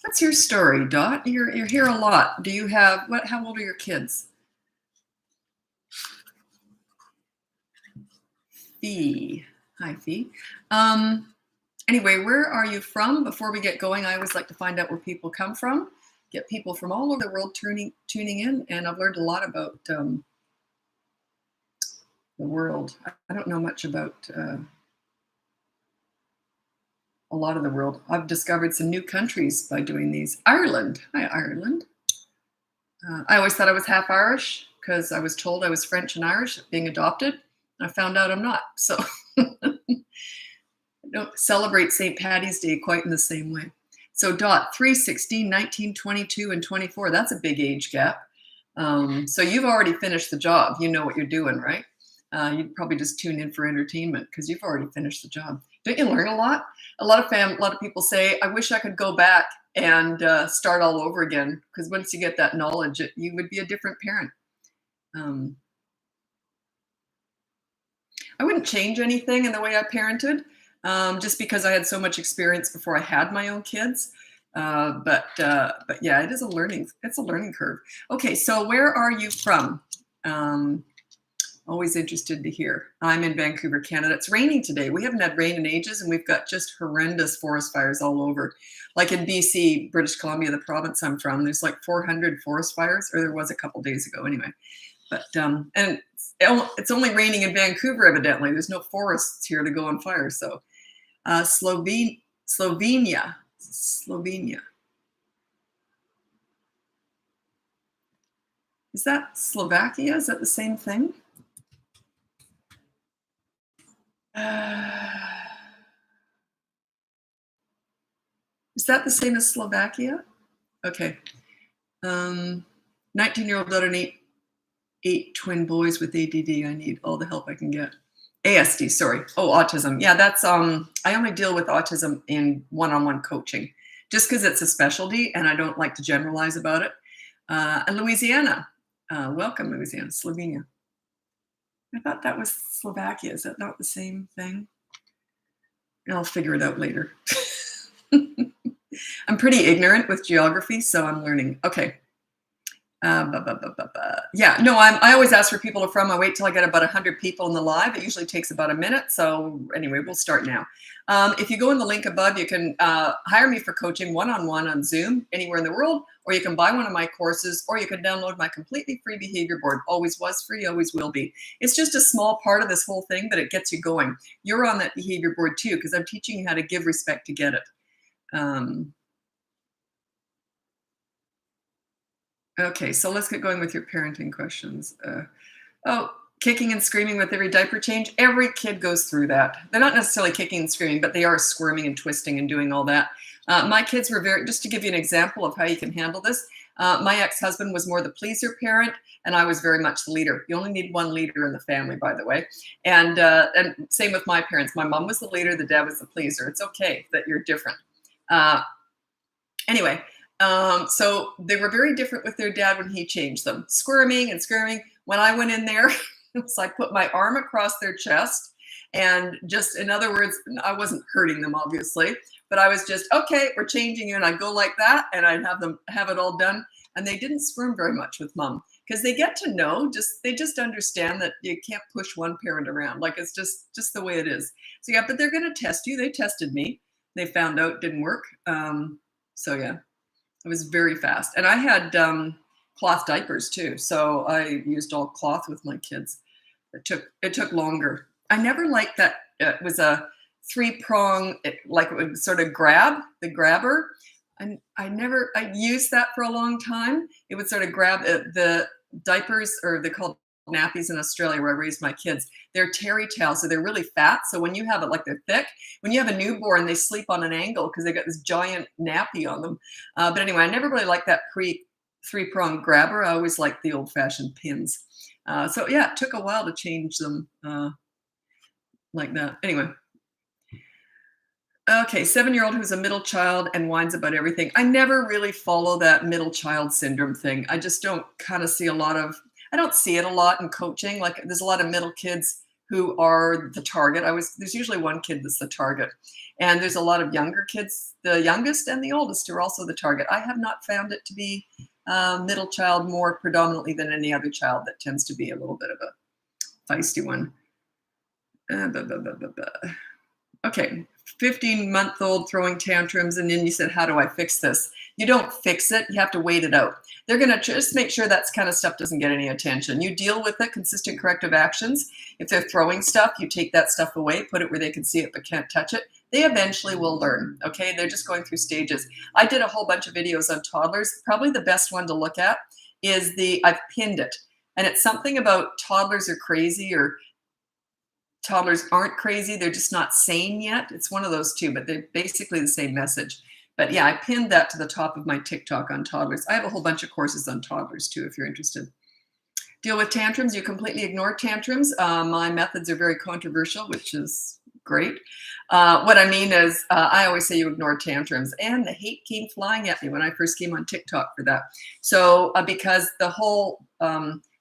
What's your story, Dot? You're here a lot. Do you have what? How old are your kids? Fee. Hi, Fee. Anyway, where are you from? Before we get going, I always like to find out where people come from. Get people from all over the world tuning in, and I've learned a lot about the world. I don't know much about a lot of the world. I've discovered some new countries by doing these. Ireland. Hi, Ireland. I always thought I was half Irish because I was told I was French and Irish being adopted. I found out I'm not. So I don't celebrate St. Paddy's Day quite in the same way. So Dot, 3, 16, 19, 22, and 24. That's a big age gap. So you've already finished the job. You know what you're doing, right? You'd probably just tune in for entertainment because you've already finished the job. Don't you learn a lot? A lot of people say, I wish I could go back and start all over again, because once you get that knowledge, you would be a different parent. I wouldn't change anything in the way I parented, just because I had so much experience before I had my own kids. But yeah, it's a learning curve. Okay, so where are you from? Always interested to hear. I'm in Vancouver, Canada. It's raining today. We haven't had rain in ages, and we've got just horrendous forest fires all over. Like in BC, British Columbia, the province I'm from, there's like 400 forest fires, or there was a couple days ago anyway. But and it's only raining in Vancouver, evidently. There's no forests here to go on fire. So Slovenia. Is that Slovakia? Is that the same thing? Is that the same as Slovakia? Okay. 19-year-old daughter and eight twin boys with ADD. I need all the help I can get. ASD, sorry. Oh, autism. Yeah, that's I only deal with autism in one-on-one coaching, just because it's a specialty and I don't like to generalize about it. And Louisiana. Welcome, Louisiana. Slovenia. I thought that was Slovakia. Is that not the same thing? I'll figure it out later. I'm pretty ignorant with geography, so I'm learning. Okay. Yeah, no, I always ask where people are from. I wait till I get about 100 people in the live. It usually takes about a minute. So anyway, we'll start now. If you go in the link above, you can hire me for coaching one-on-one on Zoom anywhere in the world, or you can buy one of my courses, or you can download my completely free behavior board. Always was free, always will be. It's just a small part of this whole thing, but it gets you going. You're on that behavior board too, because I'm teaching you how to give respect to get it. Okay, so let's get going with your parenting questions. Kicking and screaming with every diaper change. Every kid goes through that. They're not necessarily kicking and screaming, but they are squirming and twisting and doing all that. My kids were just to give you an example of how you can handle this, my ex-husband was more the pleaser parent, and I was very much the leader. You only need one leader in the family, by the way. And same with my parents. My mom was the leader, the dad was the pleaser. It's okay that you're different. Anyway. So they were very different with their dad when he changed them, squirming and screaming. When I went in there, it was like put my arm across their chest and just, in other words, I wasn't hurting them obviously, but I was just, okay, we're changing you. And I'd go like that and I'd have them have it all done. And they didn't squirm very much with mom because they get to know, they just understand that you can't push one parent around. Like it's just the way it is. So yeah, but they're going to test you. They tested me. They found out it didn't work. So yeah. It was very fast. And I had cloth diapers too. So I used all cloth with my kids. It took longer. I never liked that. It was a 3-prong, like it would sort of grab, the grabber. And I used that for a long time. It would sort of grab the diapers, or they're called nappies in Australia where I raised my kids. They're terry towels, so they're really fat. So when you have it, like they're thick, when you have a newborn, they sleep on an angle because they got this giant nappy on them. But anyway, I never really liked that 3-prong grabber. I always liked the old-fashioned pins. So yeah, it took a while to change them like that. Anyway. Okay, 7-year-old who's a middle child and whines about everything. I never really follow that middle child syndrome thing. I just don't kind of see I don't see it a lot in coaching. Like there's a lot of middle kids who are the target. There's usually one kid that's the target. And there's a lot of younger kids, the youngest and the oldest are also the target. I have not found it to be middle child more predominantly than any other child. That tends to be a little bit of a feisty one. Okay, 15-month-old throwing tantrums, and then you said, how do I fix this? You don't fix it, you have to wait it out. They're gonna just make sure that kind of stuff doesn't get any attention. You deal with it, consistent corrective actions. If they're throwing stuff, you take that stuff away, put it where they can see it but can't touch it. They eventually will learn, okay? They're just going through stages. I did a whole bunch of videos on toddlers. Probably the best one to look at is I've pinned it. And it's something about toddlers are crazy or toddlers aren't crazy, they're just not sane yet. It's one of those two, but they're basically the same message. But yeah, I pinned that to the top of my TikTok on toddlers. I have a whole bunch of courses on toddlers too, if you're interested. Deal with tantrums. You completely ignore tantrums. My methods are very controversial, which is great. What I mean is I always say you ignore tantrums, and the hate came flying at me when I first came on TikTok for that. So because the whole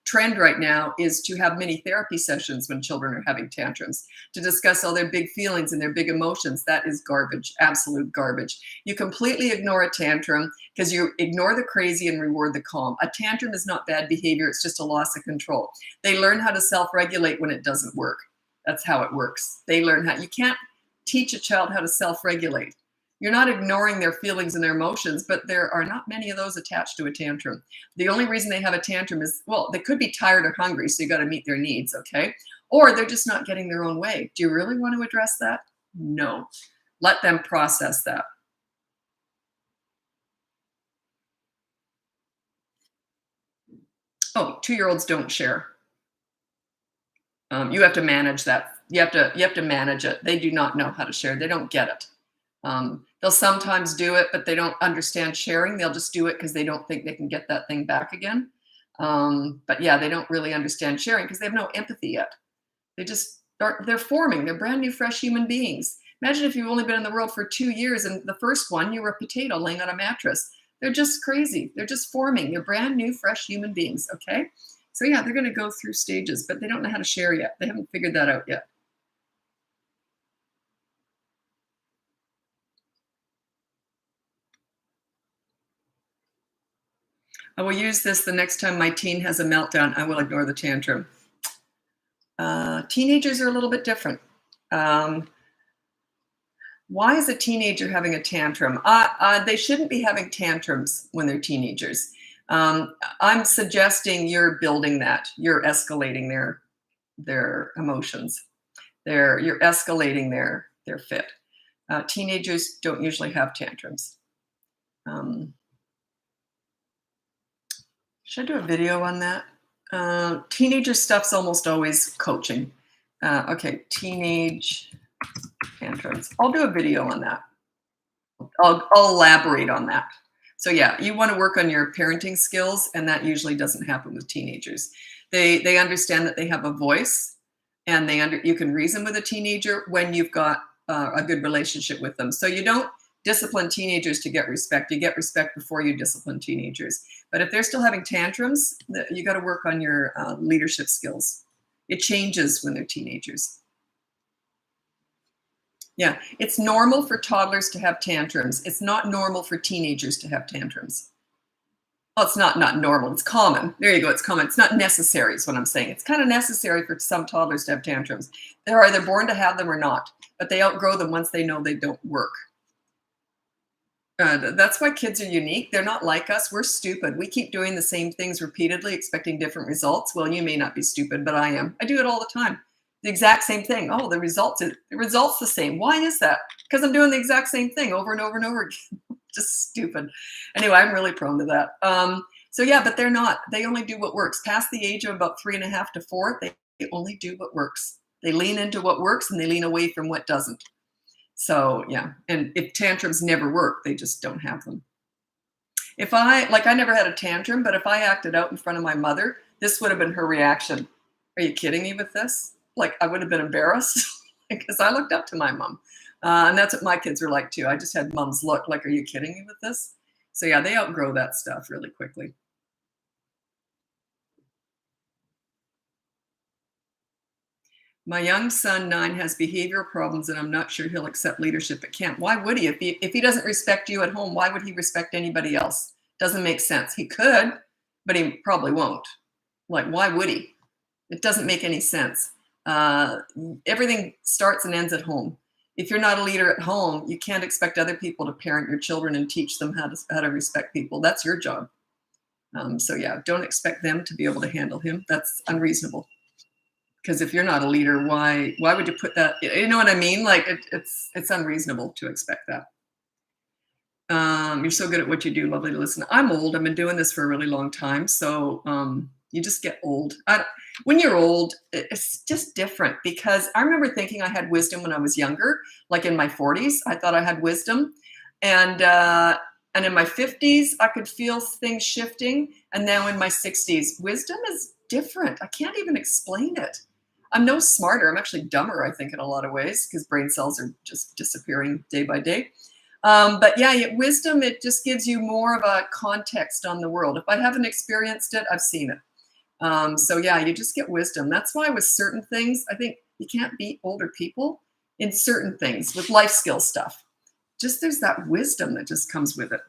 trend right now is to have mini therapy sessions when children are having tantrums to discuss all their big feelings and their big emotions. That is garbage, absolute garbage. You completely ignore a tantrum because you ignore the crazy and reward the calm. A tantrum is not bad behavior, it's just a loss of control. They learn how to self-regulate when it doesn't work. That's how it works. They learn how. You can't teach a child how to self-regulate. You're not ignoring their feelings and their emotions, but there are not many of those attached to a tantrum. The only reason they have a tantrum is, well, they could be tired or hungry, so you got to meet their needs, okay? Or they're just not getting their own way. Do you really want to address that? No. Let them process that. Oh, 2-year-olds don't share. You have to manage that. You have to manage it. They do not know how to share. They don't get it. They'll sometimes do it, but they don't understand sharing. They'll just do it because they don't think they can get that thing back again. But yeah, they don't really understand sharing because they have no empathy yet. They're forming. They're brand new, fresh human beings. Imagine if you've only been in the world for 2 years and the first one, you were a potato laying on a mattress. They're just crazy. They're just forming. They're brand new, fresh human beings, okay? So yeah, they're going to go through stages, but they don't know how to share yet. They haven't figured that out yet. I will use this the next time my teen has a meltdown. I will ignore the tantrum. Teenagers are a little bit different. Why is a teenager having a tantrum? They shouldn't be having tantrums when they're teenagers. I'm suggesting you're building that. You're escalating their emotions. You're escalating their fit. Teenagers don't usually have tantrums. Should I do a video on that? Teenager stuff's almost always coaching. Okay, teenage tantrums. I'll do a video on that. I'll elaborate on that. So yeah, you want to work on your parenting skills, and that usually doesn't happen with teenagers. They understand that they have a voice, and you can reason with a teenager when you've got a good relationship with them. So you don't discipline teenagers to get respect. You get respect before you discipline teenagers. But if they're still having tantrums, you got to work on your leadership skills. It changes when they're teenagers. Yeah, it's normal for toddlers to have tantrums. It's not normal for teenagers to have tantrums. Well, it's not normal. It's common. There you go. It's common. It's not necessary is what I'm saying. It's kind of necessary for some toddlers to have tantrums. They're either born to have them or not, but they outgrow them once they know they don't work. That's why kids are unique. They're not like us. We're stupid. We keep doing the same things repeatedly, expecting different results. Well, you may not be stupid, but I am. I do it all the time. The exact same thing. Oh, the result's the same. Why is that? Because I'm doing the exact same thing over and over and over again. Just stupid. Anyway, I'm really prone to that. So yeah, but they're not. They only do what works. Past the age of about 3.5 to 4, they only do what works. They lean into what works and they lean away from what doesn't. So yeah, and if tantrums never work, they just don't have them. I never had a tantrum, but if I acted out in front of my mother, this would have been her reaction. Are you kidding me with this? Like, I would have been embarrassed because I looked up to my mom. And that's what my kids are like too. I just had mom's look like, are you kidding me with this? So yeah, they outgrow that stuff really quickly. My young son, 9, has behavioral problems, and I'm not sure he'll accept leadership at camp. Why would he? If he doesn't respect you at home, why would he respect anybody else? Doesn't make sense. He could, but he probably won't. Like, why would he? It doesn't make any sense. Everything starts and ends at home. If you're not a leader at home, you can't expect other people to parent your children and teach them how to respect people. That's your job. So yeah, don't expect them to be able to handle him. That's unreasonable. Because if you're not a leader, why would you put that? You know what I mean? Like it's unreasonable to expect that. You're so good at what you do. Lovely to listen. I'm old. I've been doing this for a really long time. So you just get old. When you're old, it's just different, because I remember thinking I had wisdom when I was younger, like in my 40s. I thought I had wisdom. And in my 50s, I could feel things shifting. And now in my 60s, wisdom is different. I can't even explain it. I'm no smarter. I'm actually dumber, I think, in a lot of ways, because brain cells are just disappearing day by day. But yeah, wisdom, it just gives you more of a context on the world. If I haven't experienced it, I've seen it. So yeah, you just get wisdom. That's why with certain things, I think you can't beat older people in certain things with life skill stuff. Just there's that wisdom that just comes with it.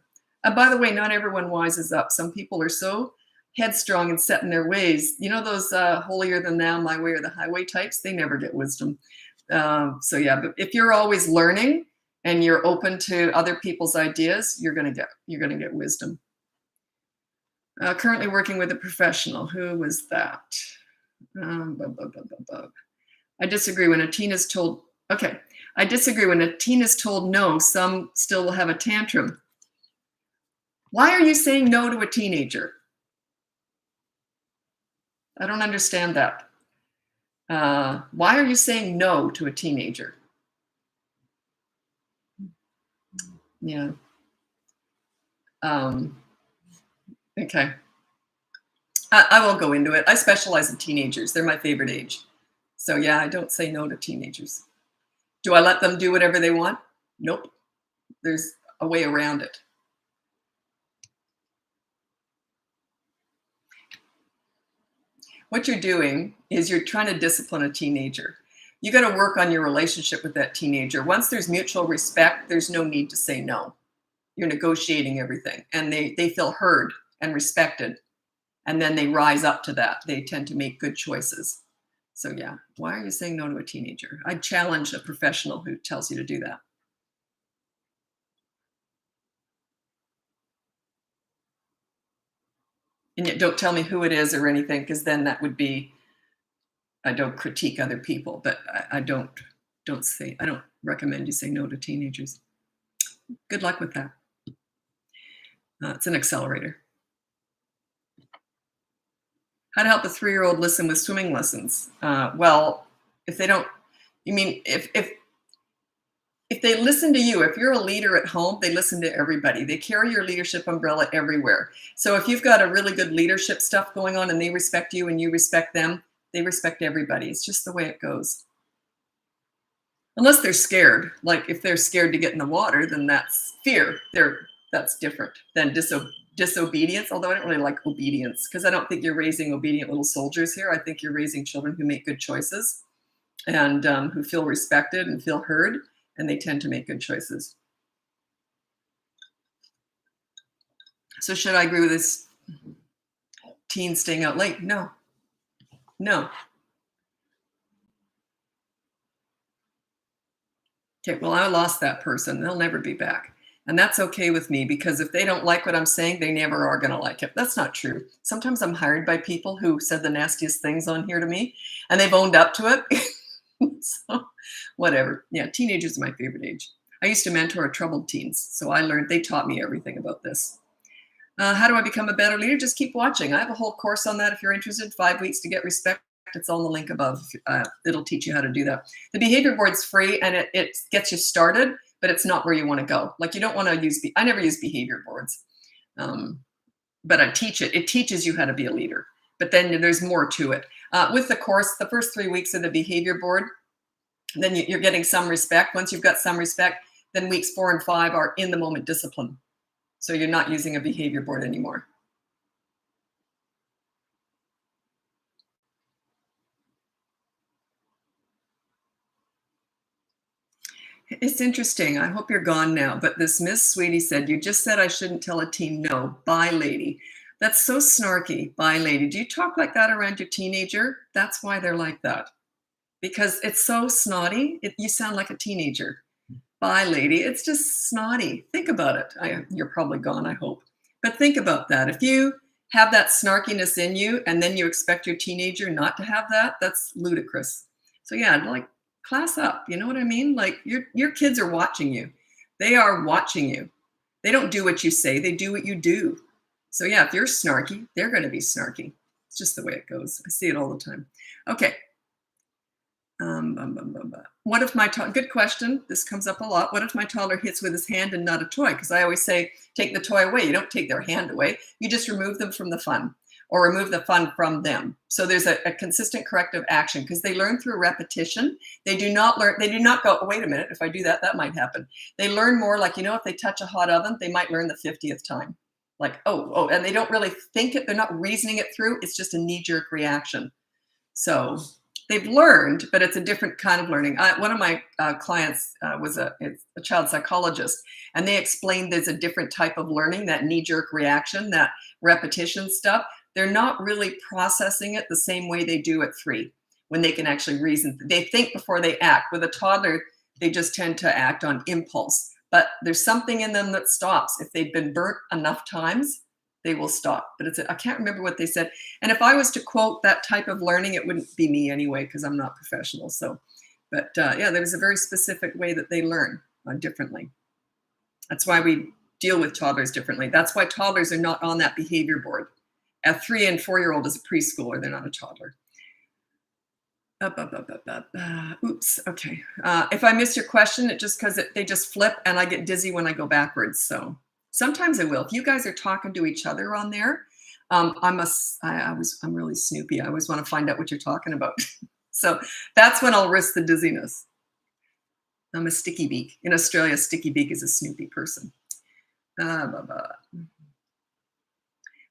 And by the way, not everyone wises up. Some people are so headstrong and set in their ways. You know, those holier than thou, my way or the highway types, they never get wisdom. So yeah, but if you're always learning and you're open to other people's ideas, you're gonna get wisdom. Currently working with a professional. Who was that? I disagree when a teen is told. Okay, I disagree when a teen is told no. Some still will have a tantrum. Why are you saying no to a teenager? I don't understand that. Why are you saying no to a teenager? Yeah. Okay. I won't go into it. I specialize in teenagers. They're my favorite age. So yeah, I don't say no to teenagers. Do I let them do whatever they want? Nope. There's a way around it. What you're doing is you're trying to discipline a teenager. You got to work on your relationship with that teenager. Once there's mutual respect, there's no need to say no. You're negotiating everything, and they feel heard and respected. And then they rise up to that. They tend to make good choices. So yeah, why are you saying no to a teenager? I'd challenge a professional who tells you to do that. And yet don't tell me who it is or anything, because then that would be, I don't critique other people, but I don't recommend you say no to teenagers. Good luck with that. It's an accelerator. How to help a 3-year-old listen with swimming lessons? Well, if they don't, you mean if they listen to you, if you're a leader at home, they listen to everybody. They carry your leadership umbrella everywhere. So if you've got a really good leadership stuff going on and they respect you and you respect them, they respect everybody. It's just the way it goes. Unless they're scared. Like if they're scared to get in the water, then that's fear. That's different than disobedience, although I don't really like obedience, because I don't think you're raising obedient little soldiers here. I think you're raising children who make good choices and who feel respected and feel heard, and they tend to make good choices. So should I agree with this teen staying out late? No. Okay, well, I lost that person. They'll never be back. And that's okay with me, because if they don't like what I'm saying, they never are going to like it. That's not true. Sometimes I'm hired by people who said the nastiest things on here to me, and they've owned up to it. So whatever. Yeah, teenagers are my favorite age. I used to mentor troubled teens, so they taught me everything about this. How do I become a better leader? Just keep watching. I have a whole course on that if you're interested. 5 weeks to get respect. It's on the link above. It'll teach you how to do that. The behavior board's free, and it gets you started, but it's not where you want to go. Like you don't want to use, I never use behavior boards, but I teach it. It teaches you how to be a leader, but then there's more to it. With the course, the first 3 weeks of the behavior board, then you're getting some respect. Once you've got some respect, then weeks 4 and 5 are in the moment discipline. So you're not using a behavior board anymore. It's interesting. I hope you're gone now. But this Miss Sweetie said, "You just said I shouldn't tell a teen no. Bye, lady." That's so snarky. Bye, lady. Do you talk like that around your teenager? That's why they're like that. Because it's so snotty. You sound like a teenager. Bye, lady. It's just snotty. Think about it. You're probably gone, I hope. But think about that. If you have that snarkiness in you and then you expect your teenager not to have that, that's ludicrous. So yeah, like class up. You know what I mean? Like your kids are watching you. They are watching you. They don't do what you say, they do what you do. So yeah, if you're snarky, they're going to be snarky. It's just the way it goes. I see it all the time. Okay. What if my good question? This comes up a lot. What if my toddler hits with his hand and not a toy? Because I always say, take the toy away. You don't take their hand away. You just remove them from the fun, or remove the fun from them. So there's a consistent corrective action, because they learn through repetition. They do not learn. They do not go, oh, wait a minute. If I do that, that might happen. They learn more like, if they touch a hot oven, they might learn the 50th time. Like, oh, and they don't really think it. They're not reasoning it through. It's just a knee-jerk reaction. So they've learned, but it's a different kind of learning. One of my clients was a child psychologist, and they explained there's a different type of learning, that knee-jerk reaction, that repetition stuff. They're not really processing it the same way they do at 3, when they can actually reason. They think before they act. With a toddler, they just tend to act on impulse. But there's something in them that stops. If they've been burnt enough times, they will stop. But I can't remember what they said. And if I was to quote that type of learning, it wouldn't be me anyway, because I'm not professional. So, but yeah, there's a very specific way that they learn differently. That's why we deal with toddlers differently. That's why toddlers are not on that behavior board. A 3 and 4-year-old is a preschooler. They're not a toddler. Oops. Okay. If I miss your question, it's just because they just flip and I get dizzy when I go backwards. So sometimes I will. If you guys are talking to each other on there, I'm really snoopy. I always want to find out what you're talking about. So that's when I'll risk the dizziness. I'm a sticky beak. In Australia, sticky beak is a snoopy person.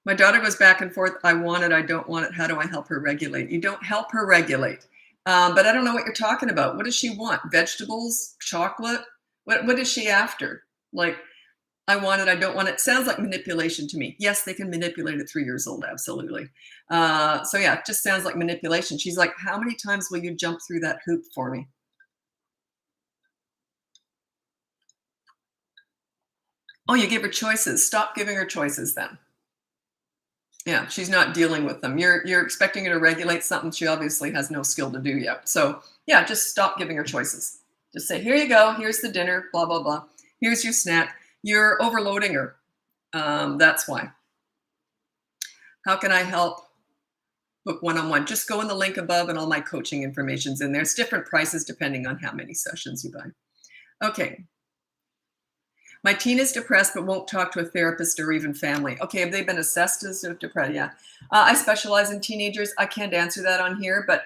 My daughter goes back and forth. I want it. I don't want it. How do I help her regulate? You don't help her regulate. But I don't know what you're talking about. What does she want? Vegetables? Chocolate? What is she after? Like, I want it. I don't want it. Sounds like manipulation to me. Yes, they can manipulate at 3 years old. Absolutely. So yeah, it just sounds like manipulation. She's like, how many times will you jump through that hoop for me? Oh, you give her choices. Stop giving her choices then. Yeah, she's not dealing with them. You're expecting her to regulate something she obviously has no skill to do yet. So yeah, just stop giving her choices. Just say, here you go. Here's the dinner, blah, blah, blah. Here's your snack. You're overloading her. That's why. How can I help? Book one-on-one. Just go in the link above and all my coaching information's in there. It's different prices depending on how many sessions you buy. Okay. My teen is depressed but won't talk to a therapist or even family. Okay, have they been assessed as depressed? Yeah. I specialize in teenagers. I can't answer that on here, but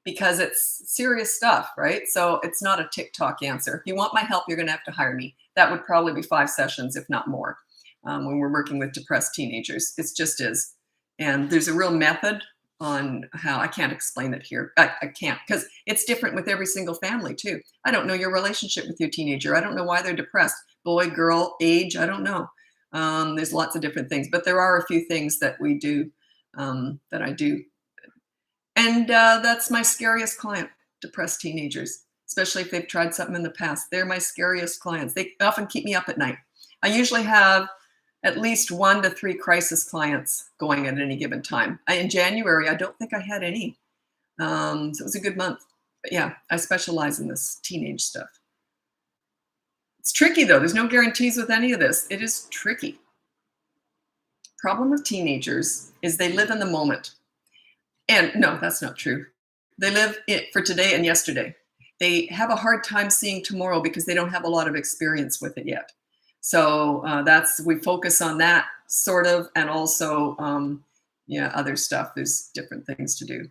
because it's serious stuff, right? So it's not a TikTok answer. If you want my help, you're going to have to hire me. That would probably be 5 sessions, if not more, when we're working with depressed teenagers. It just is. And there's a real method on how. I can't explain it here. I can't, because it's different with every single family too. I don't know your relationship with your teenager. I don't know why they're depressed. Boy, girl, age, I don't know. There's lots of different things, but there are a few things that we do, that I do. And that's my scariest client, depressed teenagers, especially if they've tried something in the past. They're my scariest clients. They often keep me up at night. I usually have at least 1 to 3 crisis clients going at any given time. In January, I don't think I had any. So it was a good month. But yeah, I specialize in this teenage stuff. It's tricky though. There's no guarantees with any of this. It is tricky. Problem with teenagers is they live in the moment. And no, that's not true. They live for today and yesterday. They have a hard time seeing tomorrow because they don't have a lot of experience with it yet. So we focus on that sort of, and also, other stuff. There's different things to do.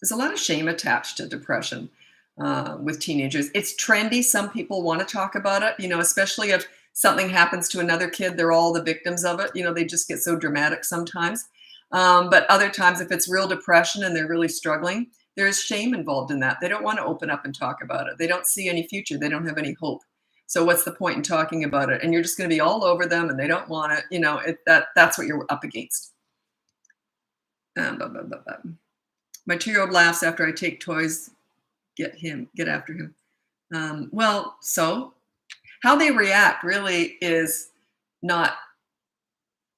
There's a lot of shame attached to depression with teenagers. It's trendy. Some people want to talk about it, especially if something happens to another kid, they're all the victims of it. They just get so dramatic sometimes. But other times, if it's real depression and they're really struggling, There's shame involved in that. They don't want to open up and talk about it. They don't see any future. They don't have any hope. So what's the point in talking about it? And you're just going to be all over them, and they don't want it. That's what you're up against. Blah, blah, blah, blah. My 2-year-old laughs after I take toys. Get after him. Well, so how they react really is not.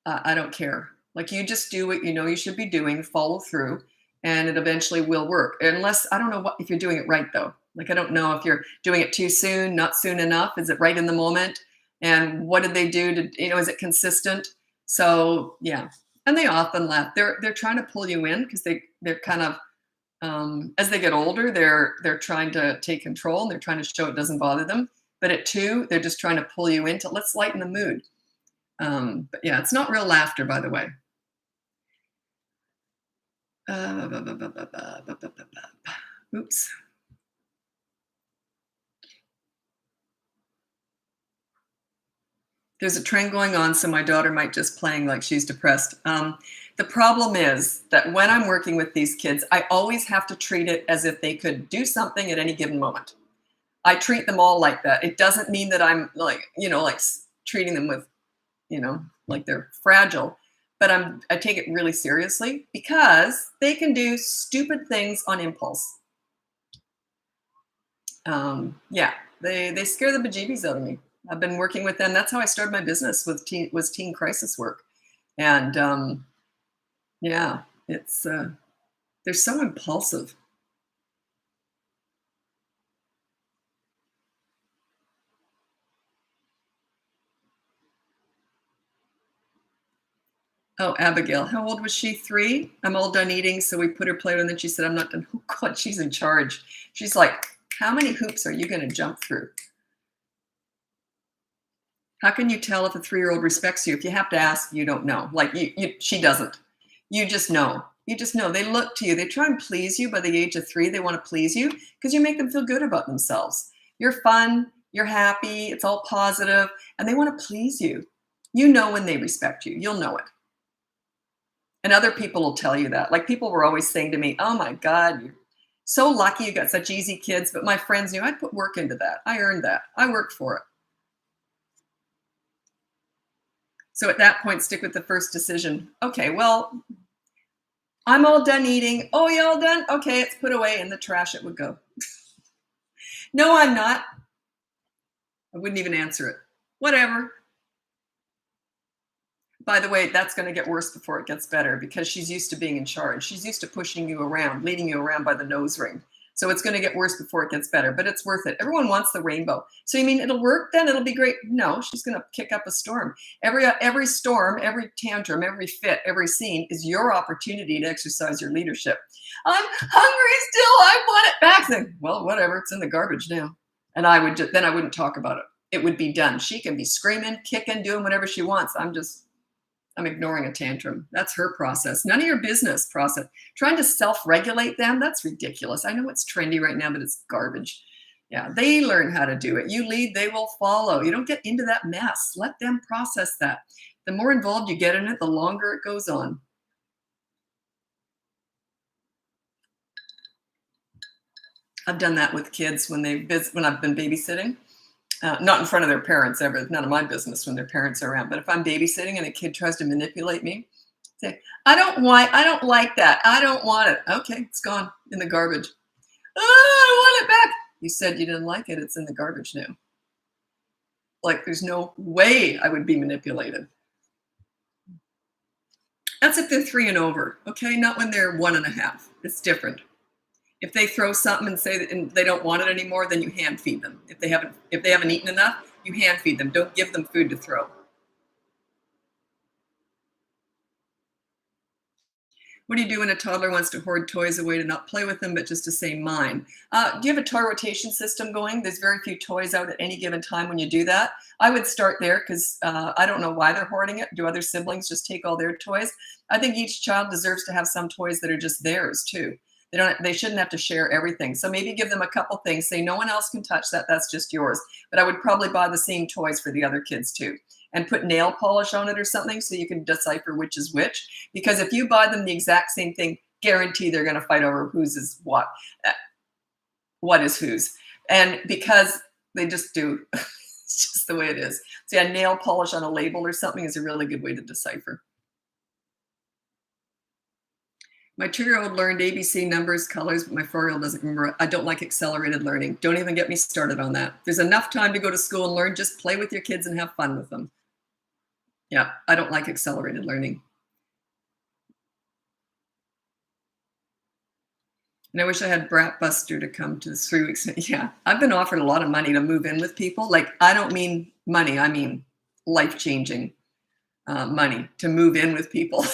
I don't care. Like, you just do what you know you should be doing, follow through, and it eventually will work. Unless, I don't know if you're doing it right though. Like, I don't know if you're doing it too soon, not soon enough. Is it right in the moment? And what did they do to, is it consistent? So yeah. And they often laugh. They're trying to pull you in because they're kind of, as they get older, they're trying to take control, and they're trying to show it doesn't bother them. But at 2, they're just trying to pull you into, let's lighten the mood. But yeah, it's not real laughter, by the way. Oops. There's a trend going on, so my daughter might just playing like she's depressed. The problem is that when I'm working with these kids, I always have to treat it as if they could do something at any given moment. I treat them all like that. It doesn't mean that I'm like treating them with, like they're fragile, but I take it really seriously because they can do stupid things on impulse. Yeah, they scare the bejeebies out of me. I've been working with them. That's how I started my business was teen crisis work. And yeah, it's they're so impulsive. Oh, Abigail, how old was she? 3? I'm all done eating, so we put her plate on, and then she said, I'm not done. Oh God, she's in charge. She's like, how many hoops are you going to jump through? How can you tell if a 3-year-old respects you? If you have to ask, you don't know. Like she doesn't. You just know. You just know. They look to you. They try and please you by the age of 3. They want to please you because you make them feel good about themselves. You're fun. You're happy. It's all positive, and they want to please you. You know when they respect you. You'll know it. And other people will tell you that. Like, people were always saying to me, oh my God, you're so lucky you got such easy kids. But my friends knew I'd put work into that. I earned that. I worked for it. So at that point, stick with the first decision. Okay, well, I'm all done eating. Oh, you all done? Okay, it's put away in the trash. It would go. No, I'm not. I wouldn't even answer it. Whatever. By the way, that's going to get worse before it gets better because she's used to being in charge. She's used to pushing you around, leading you around by the nose ring. So it's going to get worse before it gets better, but it's worth it. Everyone wants the rainbow. So you mean it'll work then? It'll be great? No, she's going to kick up a storm. Every storm, every tantrum, every fit, every scene is your opportunity to exercise your leadership. I'm hungry still. I want it back. Then, well, whatever. It's in the garbage now. And I wouldn't talk about it. It would be done. She can be screaming, kicking, doing whatever she wants. I'm ignoring a tantrum. That's her process. None of your business process. Trying to self-regulate them, that's ridiculous. I know it's trendy right now, but it's garbage. Yeah, they learn how to do it. You lead, they will follow. You don't get into that mess. Let them process that. The more involved you get in it, the longer it goes on. I've done that with kids when I've been babysitting. Not in front of their parents ever. None of my business when their parents are around. But if I'm babysitting and a kid tries to manipulate me, say, I don't like that. I don't want it. Okay, it's gone in the garbage. Oh, I want it back. You said you didn't like it. It's in the garbage now. Like, there's no way I would be manipulated. That's if they're 3 and over. Okay, not when they're 1.5. It's different. If they throw something and say that they don't want it anymore, then you hand feed them. If they haven't eaten enough, you hand feed them. Don't give them food to throw. What do you do when a toddler wants to hoard toys away to not play with them, but just to say mine? Do you have a toy rotation system going? There's very few toys out at any given time when you do that. I would start there because I don't know why they're hoarding it. Do other siblings just take all their toys? I think each child deserves to have some toys that are just theirs too. They shouldn't have to share everything. So maybe give them a couple things. Say, no one else can touch that. That's just yours. But I would probably buy the same toys for the other kids too. And put nail polish on it or something so you can decipher which is which. Because if you buy them the exact same thing, guarantee they're going to fight over whose is what is whose. And because they just do, it's just the way it is. See, a nail polish on a label or something is a really good way to decipher. My 2-year-old learned ABC, numbers, colors, but my 4-year-old doesn't remember. I don't like accelerated learning. Don't even get me started on that. There's enough time to go to school and learn. Just play with your kids and have fun with them. Yeah, I don't like accelerated learning. And I wish I had Bratbuster to come to this 3 weeks. Yeah, I've been offered a lot of money to move in with people. Like, I don't mean money. I mean life-changing money to move in with people.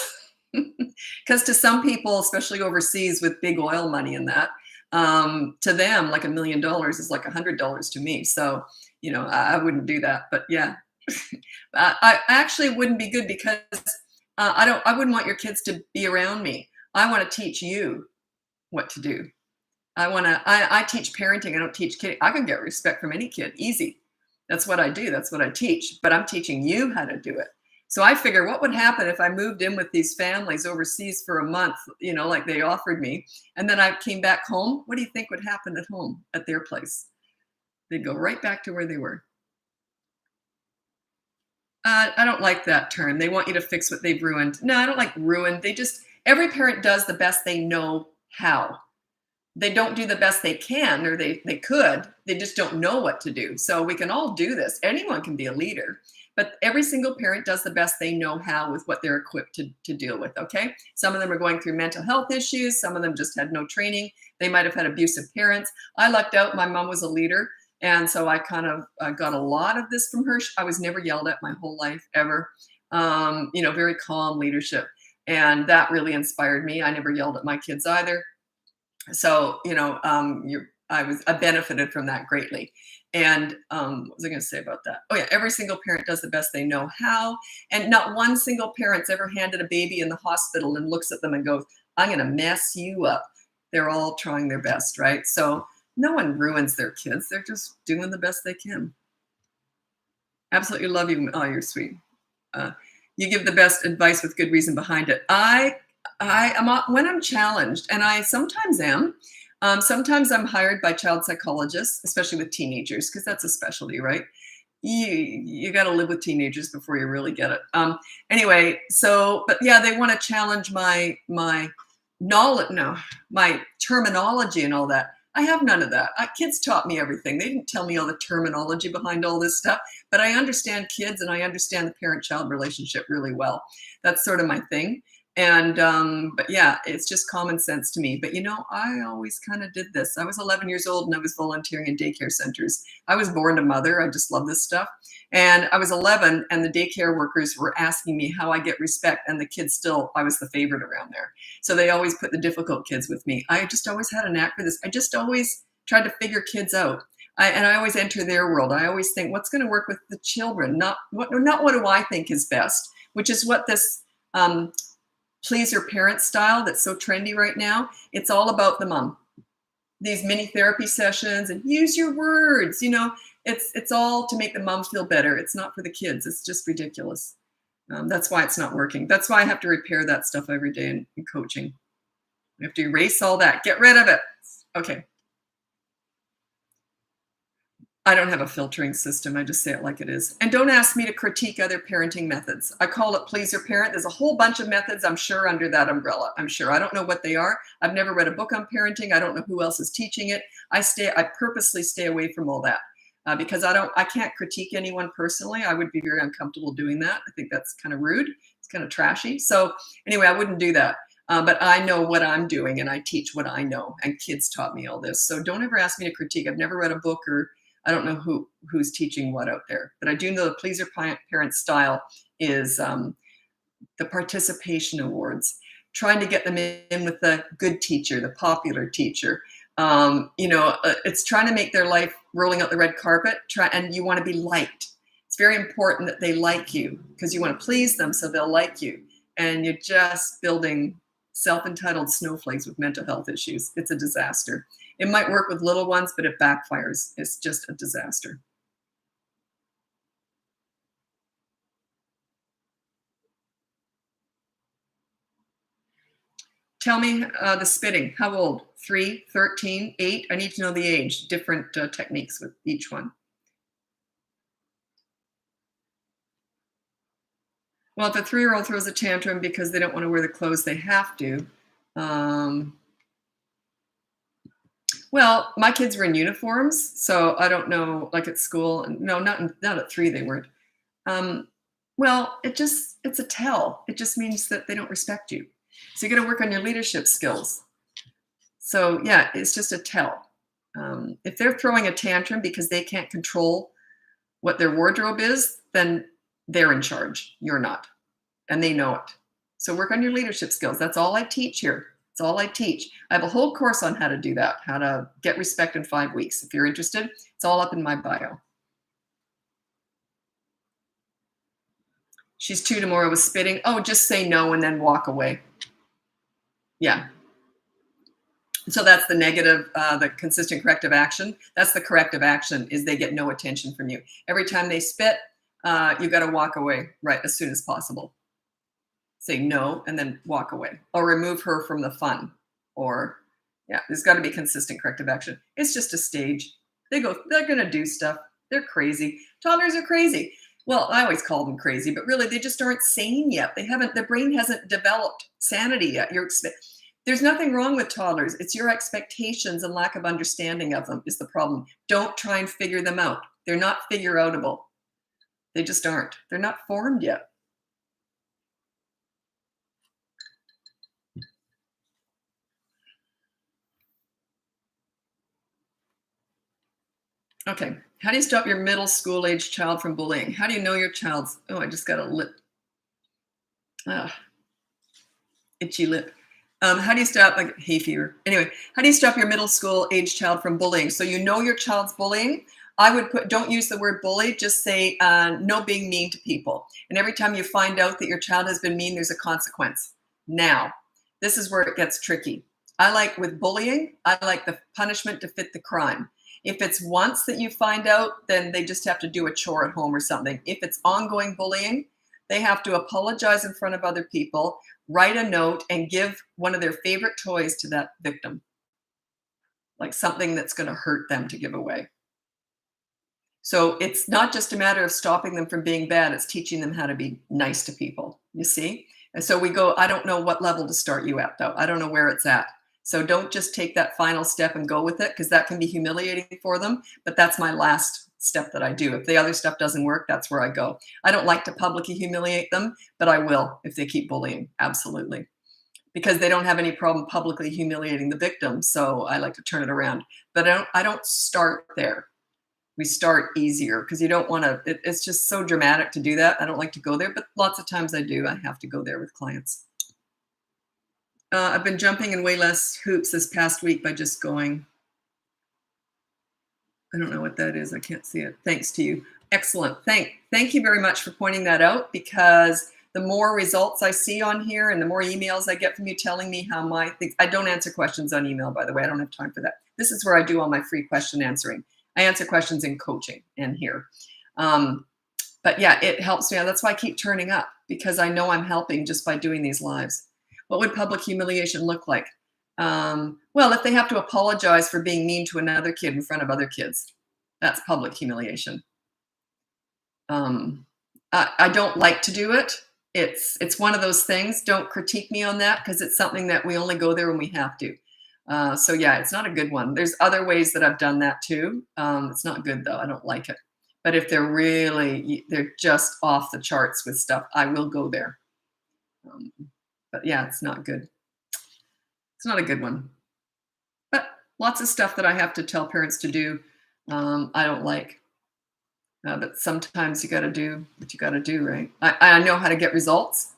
Because to some people, especially overseas with big oil money and that, to them, like $1 million is like $100 to me. So, I wouldn't do that. But yeah, I actually wouldn't be good because I wouldn't want your kids to be around me. I want to teach you what to do. I teach parenting. I don't teach kids. I can get respect from any kid. Easy. That's what I do. That's what I teach. But I'm teaching you how to do it. So I figure what would happen if I moved in with these families overseas for a month, like they offered me, and then I came back home. What do you think would happen at home at their place? They'd go right back to where they were. I don't like that term. They want you to fix what they've ruined. No, I don't like ruined. Every parent does the best they know how. They don't do the best they can, or they could. They just don't know what to do. So we can all do this. Anyone can be a leader. But every single parent does the best they know how with what they're equipped to deal with, okay? Some of them are going through mental health issues. Some of them just had no training. They might have had abusive parents. I lucked out. My mom was a leader. And so I kind of got a lot of this from her. I was never yelled at my whole life, ever. Very calm leadership. And that really inspired me. I never yelled at my kids either. So, I benefited from that greatly. And what was I going to say about that? Oh yeah, every single parent does the best they know how. And not one single parent's ever handed a baby in the hospital and looks at them and goes, I'm going to mess you up. They're all trying their best, right? So no one ruins their kids. They're just doing the best they can. Absolutely love you. Oh, you're sweet. You give the best advice with good reason behind it. I am, when I'm challenged, and I sometimes am. Sometimes I'm hired by child psychologists, especially with teenagers, because that's a specialty, right? You got to live with teenagers before you really get it. Anyway, but yeah, they want to challenge my knowledge, my terminology and all that. I have none of that. Kids taught me everything. They didn't tell me all the terminology behind all this stuff, but I understand kids and I understand the parent-child relationship really well. That's sort of my thing. And, but yeah, it's just common sense to me. But I always kind of did this. I was 11 years old and I was volunteering in daycare centers. I was born a mother. I just love this stuff. And I was 11 and the daycare workers were asking me how I get respect. And the kids I was the favorite around there. So they always put the difficult kids with me. I just always had a knack for this. I just always tried to figure kids out. And I always enter their world. I always think what's going to work with the children, not what do I think is best, which is what this, please your parent style that's so trendy right now. It's all about the mom. These mini therapy sessions and use your words, it's all to make the mom feel better. It's not for the kids. It's just ridiculous. That's why it's not working. That's why I have to repair that stuff every day in coaching. I have to erase all that, get rid of it. Okay. I don't have a filtering system. I just say it like it is. And don't ask me to critique other parenting methods. I call it please your parent. There's a whole bunch of methods, I'm sure, under that umbrella. I'm sure. I don't know what they are. I've never read a book on parenting. I don't know who else is teaching it. I purposely stay away from all that because I can't critique anyone personally. I would be very uncomfortable doing that. I think that's kind of rude. It's kind of trashy. So anyway, I wouldn't do that. But I know what I'm doing and I teach what I know. And kids taught me all this. So don't ever ask me to critique. I've never read a book or I don't know who's teaching what out there, but I do know the please your parent style is the participation awards, trying to get them in with the good teacher, the popular teacher. It's trying to make their life rolling out the red carpet, and you want to be liked. It's very important that they like you because you want to please them so they'll like you. And you're just building self-entitled snowflakes with mental health issues. It's a disaster. It might work with little ones, but it backfires. It's just a disaster. Tell me the spitting. How old? 3, 13, 8? I need to know the age. Different techniques with each one. Well, if a 3-year-old throws a tantrum because they don't want to wear the clothes they have to, um, well, my kids were in uniforms, so I don't know, like at school. No, not at 3, they weren't. Um, well, it's a tell. It just means that they don't respect you. So you got to work on your leadership skills. So yeah, it's just a tell. If they're throwing a tantrum because they can't control what their wardrobe is, then they're in charge. You're not. And they know it. So work on your leadership skills. That's all I teach here. It's all I teach. I have a whole course on how to do that, how to get respect in 5 weeks. If you're interested, it's all up in my bio. She's 2 tomorrow with spitting. Oh, just say no and then walk away. Yeah. So that's the negative, the consistent corrective action. That's the corrective action, is they get no attention from you. Every time they spit, you got to walk away right as soon as possible. Say no and then walk away, or remove her from the fun. Or yeah, there's got to be consistent corrective action. It's just a stage. They're going to do stuff. They're crazy. Toddlers are crazy. Well, I always call them crazy, but really they just aren't sane yet. Their brain hasn't developed sanity yet. There's nothing wrong with toddlers. It's your expectations and lack of understanding of them is the problem. Don't try and figure them out. They're not figure-outable. They just aren't. They're not formed yet. Okay. How do you stop your middle school age child from bullying? How do you know your child's, oh, I just got a lip. Itchy lip. How do you stop, like hay fever? Anyway, how do you stop your middle school age child from bullying? So you know your child's bullying. I would don't use the word bully, just say no being mean to people. And every time you find out that your child has been mean, there's a consequence. Now, this is where it gets tricky. With bullying, I like the punishment to fit the crime. If it's once that you find out, then they just have to do a chore at home or something. If it's ongoing bullying, they have to apologize in front of other people, write a note, and give one of their favorite toys to that victim. Like something that's going to hurt them to give away. So it's not just a matter of stopping them from being bad, it's teaching them how to be nice to people, you see? And so we go, I don't know what level to start you at, though. I don't know where it's at. So don't just take that final step and go with it, because that can be humiliating for them. But that's my last step that I do. If the other stuff doesn't work, that's where I go. I don't like to publicly humiliate them, but I will if they keep bullying, absolutely. Because they don't have any problem publicly humiliating the victim, so I like to turn it around. But I don't start there. We start easier, because you don't want to, it's just so dramatic to do that. I don't like to go there, but lots of times I do. I have to go there with clients. I've been jumping in way less hoops this past week by just going. I don't know what that is. I can't see it. Thanks to you. Excellent. Thank you very much for pointing that out, because the more results I see on here and the more emails I get from you telling me how my things, I don't answer questions on email, by the way. I don't have time for that. This is where I do all my free question answering. I answer questions in coaching and here. But yeah, it helps me. That's why I keep turning up, because I know I'm helping just by doing these lives. What would public humiliation look like? Well, if they have to apologize for being mean to another kid in front of other kids, that's public humiliation. I don't like to do it. It's one of those things. Don't critique me on that, because it's something that we only go there when we have to. So yeah, it's not a good one. There's other ways that I've done that too. It's not good though. I don't like it. But if they're just off the charts with stuff, I will go there. But yeah, it's not good. It's not a good one. But lots of stuff that I have to tell parents to do, I don't like. But sometimes you got to do what you got to do, right? I know how to get results.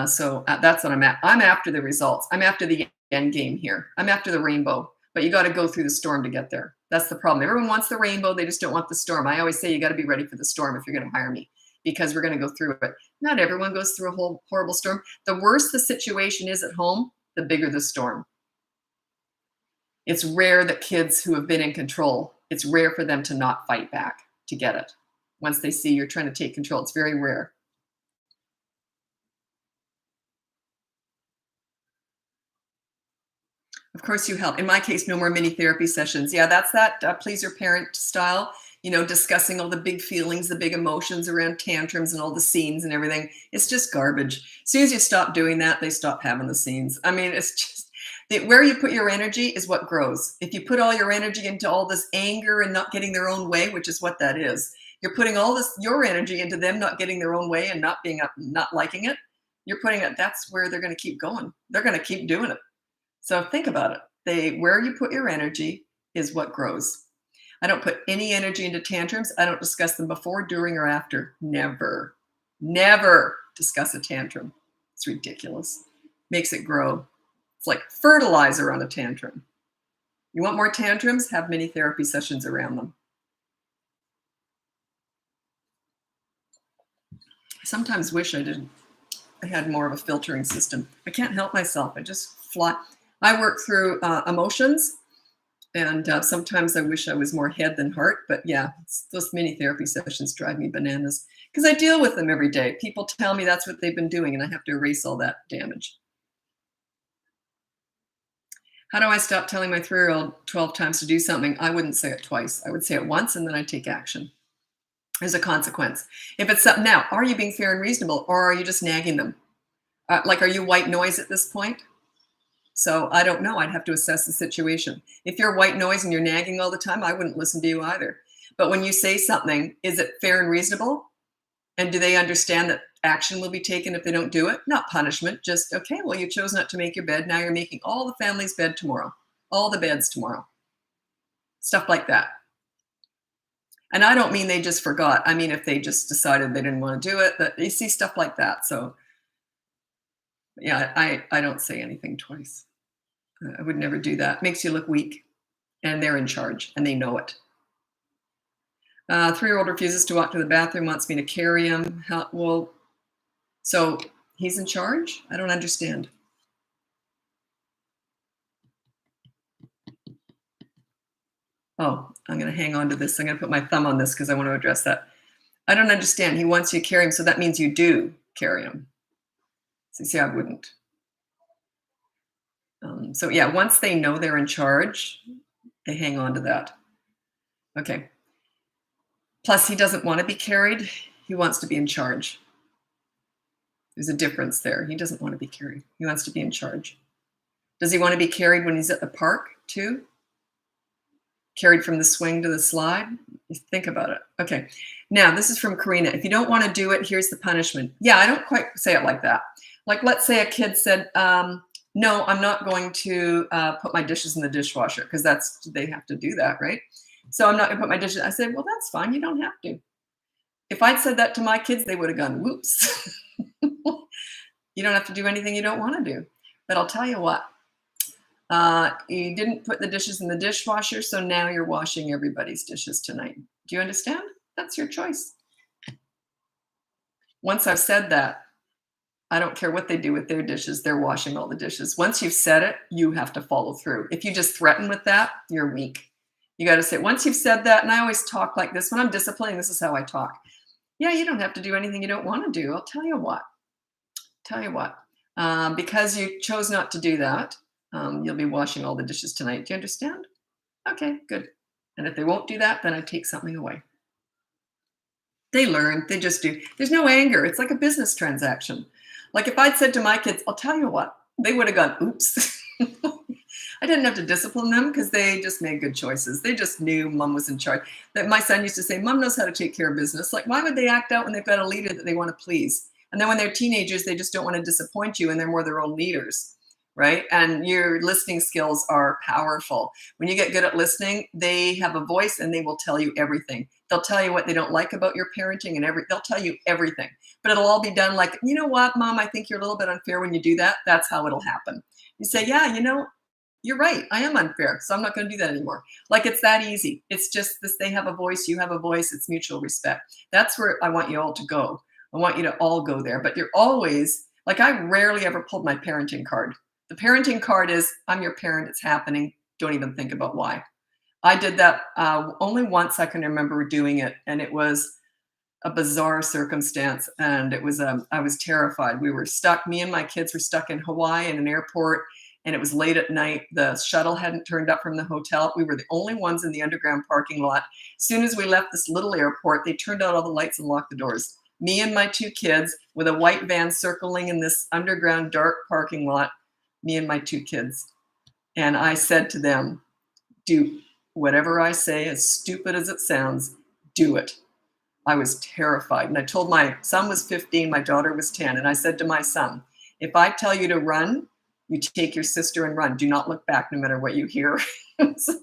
So that's what I'm at. I'm after the results. I'm after the end game here. I'm after the rainbow. But you got to go through the storm to get there. That's the problem. Everyone wants the rainbow. They just don't want the storm. I always say you got to be ready for the storm if you're going to hire me, because we're going to go through it. Not everyone goes through a whole horrible storm. The worse the situation is at home, the bigger the storm. It's rare that kids who have been in control, it's rare for them to not fight back to get it. Once they see you're trying to take control, it's very rare. Of course you help. In my case, no more mini therapy sessions. Yeah, that's that please your parent style, discussing all the big feelings, the big emotions around tantrums and all the scenes and everything. It's just garbage. As soon as you stop doing that, they stop having the scenes. I mean, it's just where you put your energy is what grows. If you put all your energy into all this anger and not getting their own way, which is what that is, you're putting all this your energy into them not getting their own way and not liking it. You're putting it. That's where they're going to keep going. They're going to keep doing it. So think about it. Where you put your energy is what grows. I don't put any energy into tantrums. I don't discuss them before, during, or after. Never, never discuss a tantrum. It's ridiculous. Makes it grow. It's like fertilizer on a tantrum. You want more tantrums? Have many therapy sessions around them. I sometimes wish I had more of a filtering system. I can't help myself. I just fly. I work through emotions, and sometimes I wish I was more head than heart. But yeah, those mini therapy sessions drive me bananas because I deal with them every day. People tell me that's what they've been doing, and I have to erase all that damage. How do I stop telling my 3-year-old 12 times to do something? I wouldn't say it twice. I would say it once, and then I'd take action. There's a consequence. If it's something now, are you being fair and reasonable, or are you just nagging them? Are you white noise at this point? So I don't know. I'd have to assess the situation. If you're white noise and you're nagging all the time, I wouldn't listen to you either. But when you say something, is it fair and reasonable? And do they understand that action will be taken if they don't do it? Not punishment, just, okay, well, you chose not to make your bed. Now you're making all the family's bed tomorrow, all the beds tomorrow. Stuff like that. And I don't mean they just forgot. I mean, if they just decided they didn't want to do it, that you see stuff like that. So yeah, I don't say anything twice. I would never do that. Makes you look weak, and they're in charge, and they know it. 3-year-old refuses to walk to the bathroom, wants me to carry him. So he's in charge? I don't understand. Oh, I'm going to hang on to this. I'm going to put my thumb on this because I want to address that. I don't understand. He wants you to carry him, so that means you do carry him. So see, I wouldn't. So yeah, once they know they're in charge, they hang on to that. Okay. Plus, he doesn't want to be carried. He wants to be in charge. There's a difference there. He doesn't want to be carried. He wants to be in charge. Does he want to be carried when he's at the park too? Carried from the swing to the slide? You think about it. Okay. Now, this is from Karina. If you don't want to do it, here's the punishment. Yeah, I don't quite say it like that. Like, let's say a kid said, no, I'm not going to put my dishes in the dishwasher because they have to do that, right? So I'm not going to put my dishes. I said, well, that's fine. You don't have to. If I'd said that to my kids, they would have gone, whoops. You don't have to do anything you don't want to do. But I'll tell you what. You didn't put the dishes in the dishwasher, so now you're washing everybody's dishes tonight. Do you understand? That's your choice. Once I've said that, I don't care what they do with their dishes, they're washing all the dishes. Once you've said it, you have to follow through. If you just threaten with that, you're weak. You got to say, once you've said that, and I always talk like this, when I'm disciplining, this is how I talk. Yeah, you don't have to do anything you don't want to do. I'll tell you what. Because you chose not to do that, you'll be washing all the dishes tonight. Do you understand? Okay, good. And if they won't do that, then I take something away. They learn, they just do. There's no anger. It's like a business transaction. Like if I'd said to my kids, I'll tell you what, they would have gone, oops. I didn't have to discipline them because they just made good choices. They just knew mom was in charge. That my son used to say, mom knows how to take care of business. Like, why would they act out when they've got a leader that they want to please? And then when they're teenagers, they just don't want to disappoint you and they're more their own leaders, right? And your listening skills are powerful. When you get good at listening, they have a voice and they will tell you everything. They'll tell you what they don't like about your parenting and they'll tell you everything. But it'll all be done like, you know what, mom, I think you're a little bit unfair when you do that. That's how it'll happen. You say, yeah, you're right. I am unfair. So I'm not going to do that anymore. Like it's that easy. It's just this, they have a voice, you have a voice. It's mutual respect. That's where I want you all to go. I want you to all go there, but you're always like, I rarely ever pulled my parenting card. The parenting card is I'm your parent. It's happening. Don't even think about why. I did that only once I can remember doing it. And it was a bizarre circumstance. And it was, I was terrified. We were stuck. Me and my kids were stuck in Hawaii in an airport. and it was late at night. The shuttle hadn't turned up from the hotel. We were the only ones in the underground parking lot. As soon as we left this little airport, they turned out all the lights and locked the doors. Me and my two kids with a white van circling in this underground dark parking lot, me and my two kids. And I said to them, do whatever I say, as stupid as it sounds, do it. I was terrified. And I told my son was 15, my daughter was 10. And I said to my son, if I tell you to run, you take your sister and run. Do not look back no matter what you hear. So,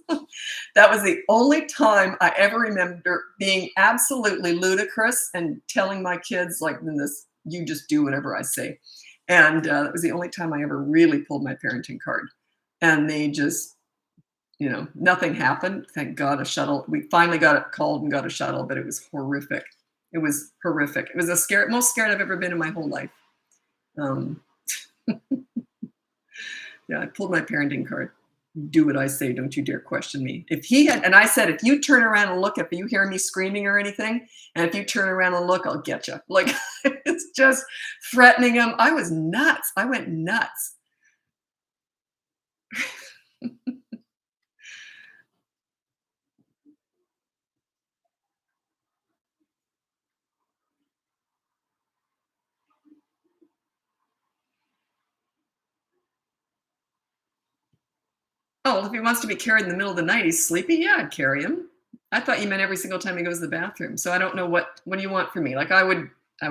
that was the only time I ever remember being absolutely ludicrous and telling my kids like this, you just do whatever I say. And it was the only time I ever really pulled my parenting card. And they just, nothing happened. Thank God, a shuttle. We finally got it called and got a shuttle, but it was horrific. It was horrific. It was the most scared I've ever been in my whole life. Yeah, I pulled my parenting card. Do what I say. Don't you dare question me. And I said, if you turn around and look, if you hear me screaming or anything, and if you turn around and look, I'll get you. Like, it's just threatening him. I was nuts. I went nuts. Oh, well, if he wants to be carried in the middle of the night, he's sleepy. Yeah, I'd carry him. I thought you meant every single time he goes to the bathroom. So I don't know what do you want from me? Like I would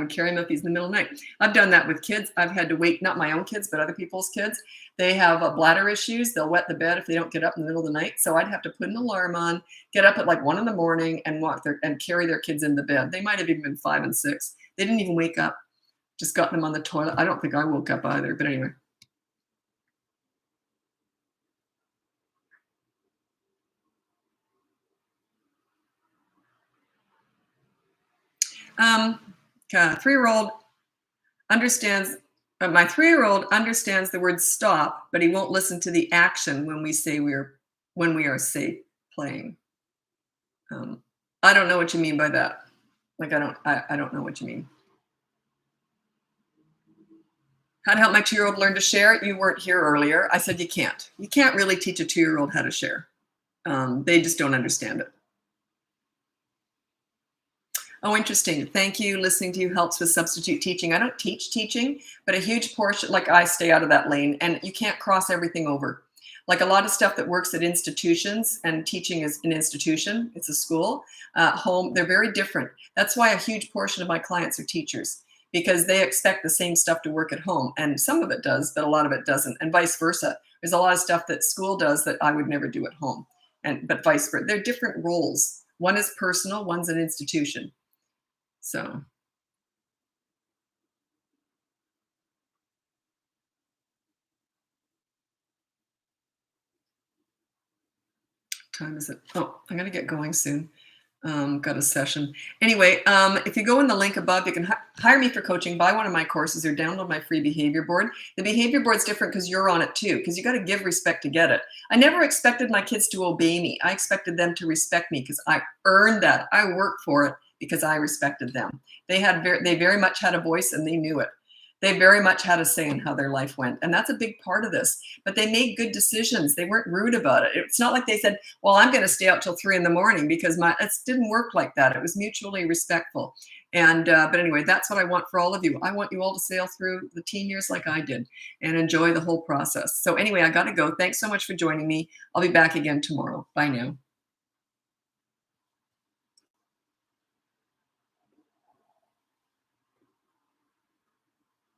carry him if he's in the middle of the night. I've done that with kids. I've had to wait, not my own kids, but other people's kids. They have bladder issues. They'll wet the bed if they don't get up in the middle of the night. So I'd have to put an alarm on, get up at like 1 a.m. and and carry their kids into bed. They might have even been 5 and 6. They didn't even wake up. Just got them on the toilet. I don't think I woke up either. But anyway. A 3-year-old understands. My 3-year-old understands the word stop, but he won't listen to the action when we say when we are safe playing. I don't know what you mean by that. Like I don't know what you mean. How to help my 2-year-old learn to share? You weren't here earlier. I said you can't. You can't really teach a 2-year-old how to share. They just don't understand it. Oh, interesting. Thank you. Listening to you helps with substitute teaching. I don't teach teaching, but a huge portion, like I stay out of that lane, and you can't cross everything over. Like a lot of stuff that works at institutions, and teaching is an institution, it's a school, home, they're very different. That's why a huge portion of my clients are teachers, because they expect the same stuff to work at home. And some of it does, but a lot of it doesn't, and vice versa. There's a lot of stuff that school does that I would never do at home, but vice versa. They're different roles. One is personal, one's an institution. So. Time is it? Oh, I'm going to get going soon. Got a session. Anyway, if you go in the link above, you can hire me for coaching, buy one of my courses, or download my free behavior board. The behavior board's different because you're on it too, because you got to give respect to get it. I never expected my kids to obey me. I expected them to respect me because I earned that. I worked for it because I respected them. They very much had a voice, and they knew it. They very much had a say in how their life went. And that's a big part of this. But they made good decisions. They weren't rude about it. It's not like they said, well, I'm going to stay out till 3 a.m. because it didn't work like that. It was mutually respectful. And but anyway, that's what I want for all of you. I want you all to sail through the teen years like I did and enjoy the whole process. So anyway, I got to go. Thanks so much for joining me. I'll be back again tomorrow. Bye now.